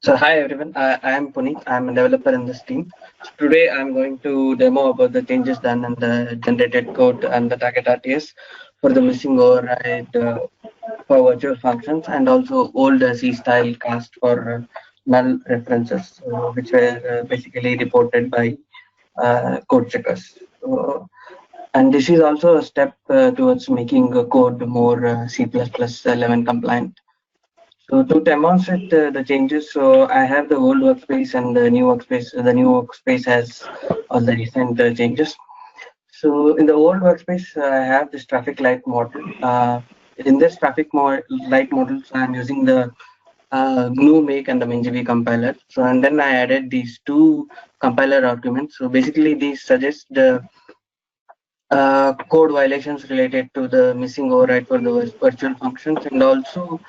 So hi everyone, I am Puneet. I am a developer in this team. So today I'm going to demo about the changes done in the generated code and the TargetRTS for the missing override for virtual functions and also old C style cast for null references, which were basically reported by code checkers. And this is also a step towards making code more C++11 compliant. So to demonstrate the changes, so I have the old workspace and the new workspace. The new workspace has all the recent changes. So in the old workspace, I have this traffic light model. In this light model, so I'm using the GNU make and the MinGV compiler. So and then I added these two compiler arguments. So basically, these suggest the code violations related to the missing override for the virtual functions and also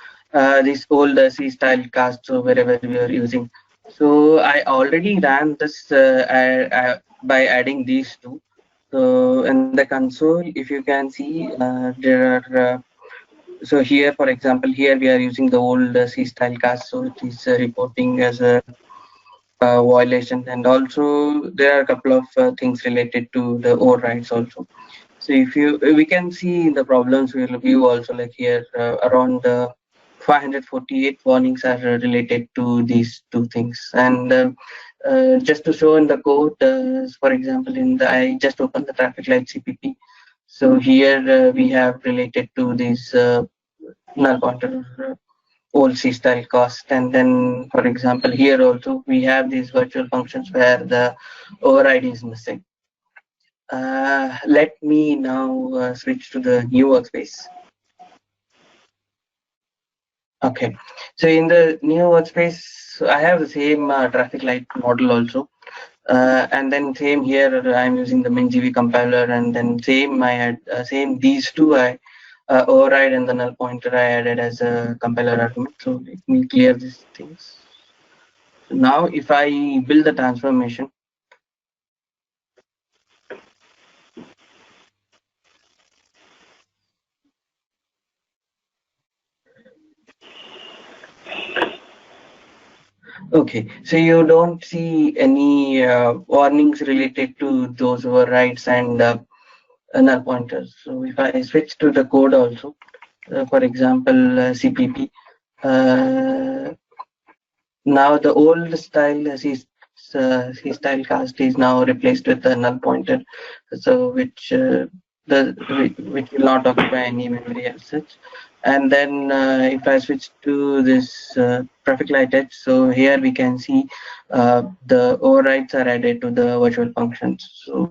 this old C style cast, so wherever we are using. So I already ran this by adding these two. So in the console, if you can see, there are so here, for example, here we are using the old C style cast, so it is reporting as a violation, and also there are a couple of things related to the overrides also. So if you, we can see the problems we'll view also, like here around 548 warnings are related to these two things. And just to show in the code, for example, in the, I just opened the traffic light CPP. So here we have related to these null pointer old C style cost. And then, for example, here also we have these virtual functions where the override is missing. Let me now switch to the new workspace. Okay, so in the new workspace, I have the same traffic light model also. And then same here, I'm using the MinGV compiler, and then same I had same these two I override and the null pointer I added as a compiler argument. So let me clear these things. So now if I build the transformation, okay, so you don't see any warnings related to those overrides and null pointers. So if I switch to the code also, for example, CPP, now the old style C style cast is now replaced with a null pointer, so which will not occupy any memory as such. And then if I switch to this traffic light edge, so here we can see the overrides are added to the virtual functions. So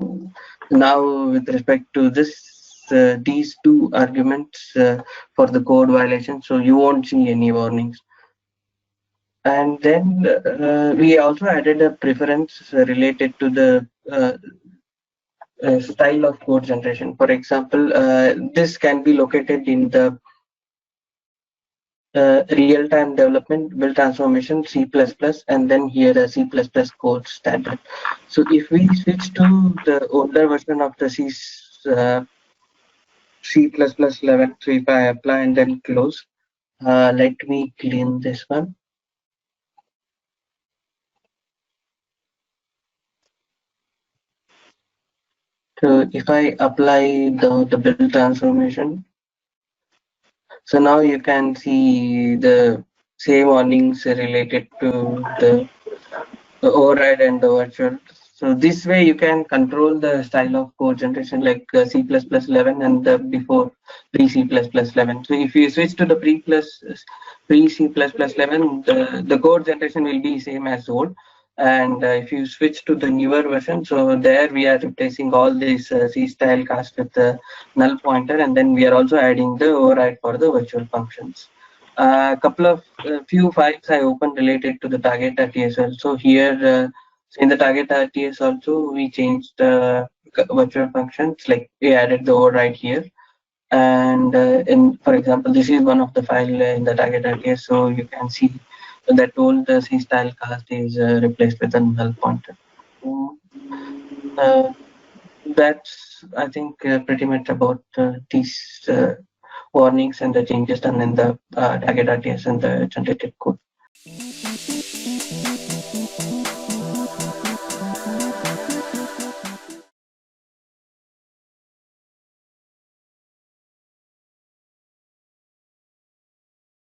now with respect to this, these two arguments for the code violation, so you won't see any warnings. And then we also added a preference related to the style of code generation. For example, this can be located in the real-time development, build transformation, C++, and then here a C++ code standard. So if we switch to the older version of the C++11, so if I apply and then close, let me clean this one. So if I apply the build transformation, so now you can see the same warnings related to the override and the virtual. So this way you can control the style of code generation like C++11 and the before pre-C++11. So if you switch to the pre-C++11, the code generation will be same as old. And if you switch to the newer version, so there we are replacing all these C style cast with the null pointer, and then we are also adding the override for the virtual functions. A couple of few files I opened related to the TargetRTS. So here in the TargetRTS also we changed virtual functions, like we added the override here. And in, for example, this is one of the file in the TargetRTS, so you can see that all the C style cast is replaced with a null pointer. Uh, that's, I think, pretty much about these warnings and the changes done in the TargetRTS and the generated code.